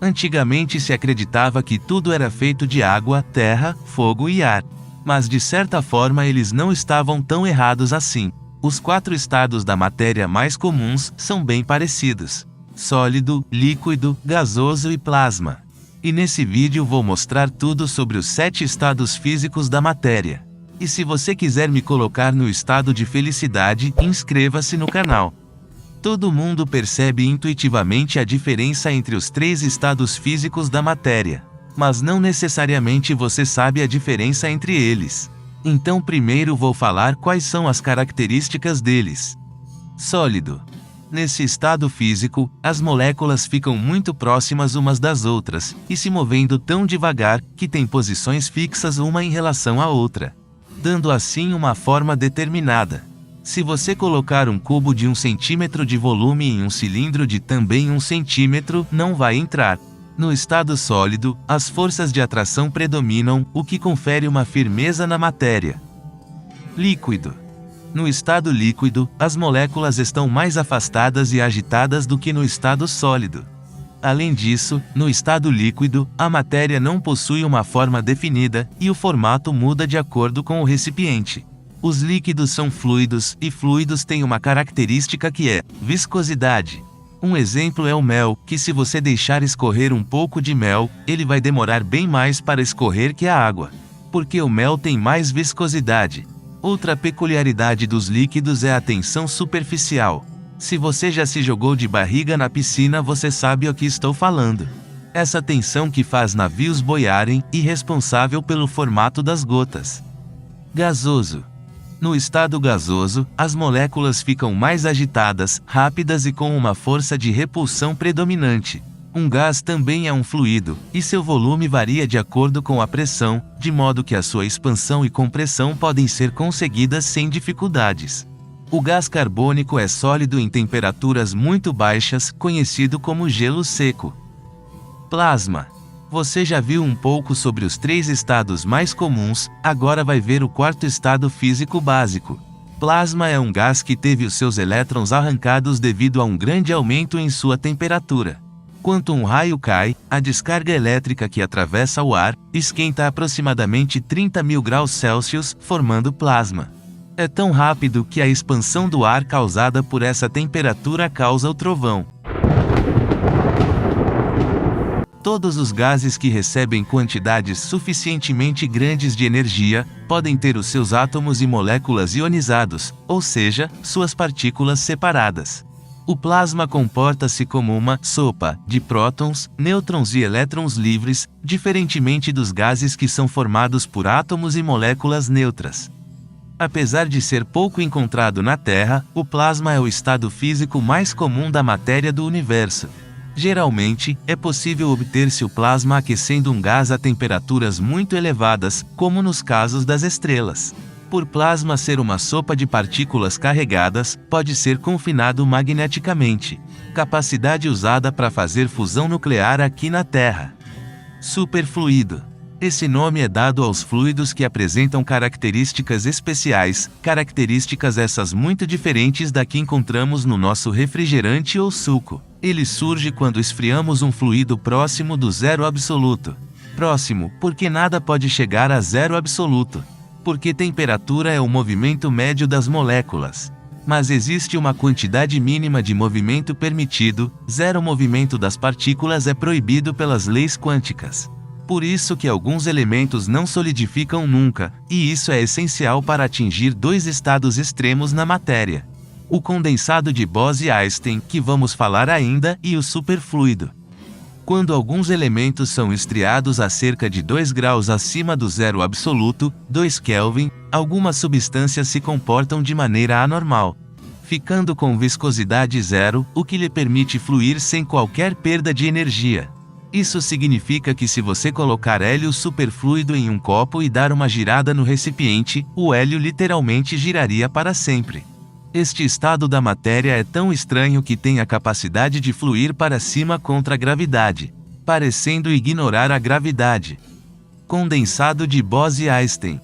Antigamente se acreditava que tudo era feito de água, terra, fogo e ar. Mas de certa forma eles não estavam tão errados assim. Os 4 estados da matéria mais comuns são bem parecidos: sólido, líquido, gasoso e plasma. E nesse vídeo vou mostrar tudo sobre os 7 estados físicos da matéria. E se você quiser me colocar no estado de felicidade, inscreva-se no canal. Todo mundo percebe intuitivamente a diferença entre os 3 estados físicos da matéria, mas não necessariamente você sabe a diferença entre eles. Então primeiro vou falar quais são as características deles. Sólido. Nesse estado físico, as moléculas ficam muito próximas umas das outras, e se movendo tão devagar, que têm posições fixas uma em relação à outra, dando assim uma forma determinada. Se você colocar um cubo de 1 centímetro de volume em um cilindro de também 1 centímetro, não vai entrar. No estado sólido, as forças de atração predominam, o que confere uma firmeza na matéria. Líquido. No estado líquido, as moléculas estão mais afastadas e agitadas do que no estado sólido. Além disso, no estado líquido, a matéria não possui uma forma definida, e o formato muda de acordo com o recipiente. Os líquidos são fluidos, e fluidos têm uma característica que é viscosidade. Um exemplo é o mel, que se você deixar escorrer um pouco de mel, ele vai demorar bem mais para escorrer que a água, porque o mel tem mais viscosidade. Outra peculiaridade dos líquidos é a tensão superficial. Se você já se jogou de barriga na piscina, você sabe o que estou falando. Essa tensão que faz navios boiarem, e responsável pelo formato das gotas. Gasoso. No estado gasoso, as moléculas ficam mais agitadas, rápidas e com uma força de repulsão predominante. Um gás também é um fluido, e seu volume varia de acordo com a pressão, de modo que a sua expansão e compressão podem ser conseguidas sem dificuldades. O gás carbônico é sólido em temperaturas muito baixas, conhecido como gelo seco. Plasma. Você já viu um pouco sobre os 3 estados mais comuns, agora vai ver o 4º estado físico básico. Plasma é um gás que teve os seus elétrons arrancados devido a um grande aumento em sua temperatura. Quando um raio cai, a descarga elétrica que atravessa o ar esquenta aproximadamente 30.000 graus Celsius, formando plasma. É tão rápido que a expansão do ar causada por essa temperatura causa o trovão. Todos os gases que recebem quantidades suficientemente grandes de energia, podem ter os seus átomos e moléculas ionizados, ou seja, suas partículas separadas. O plasma comporta-se como uma sopa de prótons, nêutrons e elétrons livres, diferentemente dos gases que são formados por átomos e moléculas neutras. Apesar de ser pouco encontrado na Terra, o plasma é o estado físico mais comum da matéria do universo. Geralmente, é possível obter-se o plasma aquecendo um gás a temperaturas muito elevadas, como nos casos das estrelas. Por plasma ser uma sopa de partículas carregadas, pode ser confinado magneticamente, capacidade usada para fazer fusão nuclear aqui na Terra. Superfluido. Esse nome é dado aos fluidos que apresentam características especiais, características essas muito diferentes da que encontramos no nosso refrigerante ou suco. Ele surge quando esfriamos um fluido próximo do zero absoluto. Próximo, porque nada pode chegar a zero absoluto. Porque temperatura é o movimento médio das moléculas. Mas existe uma quantidade mínima de movimento permitido, zero movimento das partículas é proibido pelas leis quânticas. Por isso que alguns elementos não solidificam nunca, e isso é essencial para atingir 2 estados extremos na matéria. O condensado de Bose-Einstein, que vamos falar ainda, e o superfluido. Quando alguns elementos são estriados a cerca de 2 graus acima do zero absoluto, 2 Kelvin, algumas substâncias se comportam de maneira anormal, ficando com viscosidade zero, o que lhe permite fluir sem qualquer perda de energia. Isso significa que se você colocar hélio superfluido em um copo e dar uma girada no recipiente, o hélio literalmente giraria para sempre. Este estado da matéria é tão estranho que tem a capacidade de fluir para cima contra a gravidade, parecendo ignorar a gravidade. Condensado de Bose-Einstein.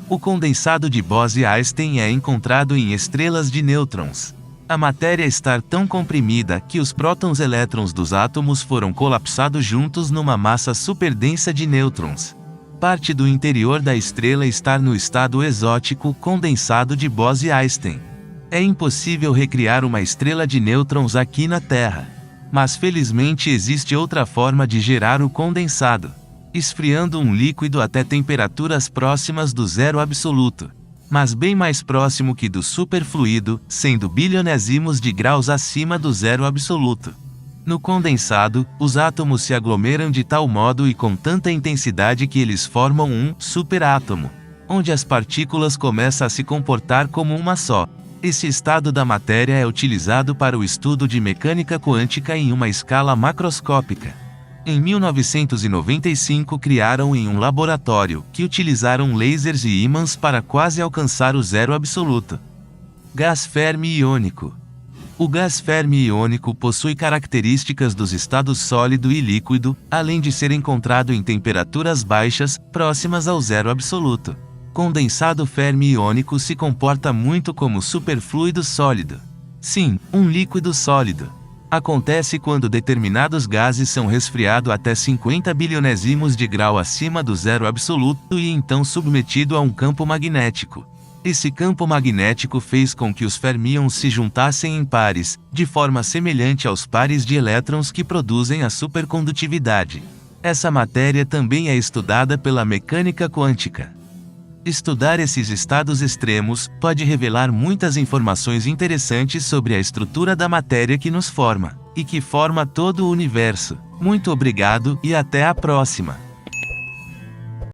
O condensado de Bose-Einstein é encontrado em estrelas de nêutrons. A matéria estar tão comprimida que os prótons e elétrons dos átomos foram colapsados juntos numa massa superdensa de nêutrons. Parte do interior da estrela estar no estado exótico condensado de Bose-Einstein. É impossível recriar uma estrela de nêutrons aqui na Terra. Mas felizmente existe outra forma de gerar o condensado. Esfriando um líquido até temperaturas próximas do zero absoluto, mas bem mais próximo que do superfluido, sendo bilionésimos de graus acima do zero absoluto. No condensado, os átomos se aglomeram de tal modo e com tanta intensidade que eles formam um superátomo, onde as partículas começam a se comportar como uma só. Esse estado da matéria é utilizado para o estudo de mecânica quântica em uma escala macroscópica. Em 1995 criaram em um laboratório, que utilizaram lasers e ímãs para quase alcançar o zero absoluto. Gás fermi-iônico. O gás fermi-iônico possui características dos estados sólido e líquido, além de ser encontrado em temperaturas baixas, próximas ao zero absoluto. Condensado fermi-iônico se comporta muito como superfluido sólido. Sim, um líquido sólido. Acontece quando determinados gases são resfriados até 50 bilionésimos de grau acima do zero absoluto e então submetido a um campo magnético. Esse campo magnético fez com que os fermions se juntassem em pares, de forma semelhante aos pares de elétrons que produzem a supercondutividade. Essa matéria também é estudada pela mecânica quântica. Estudar esses estados extremos pode revelar muitas informações interessantes sobre a estrutura da matéria que nos forma, e que forma todo o universo. Muito obrigado e até a próxima!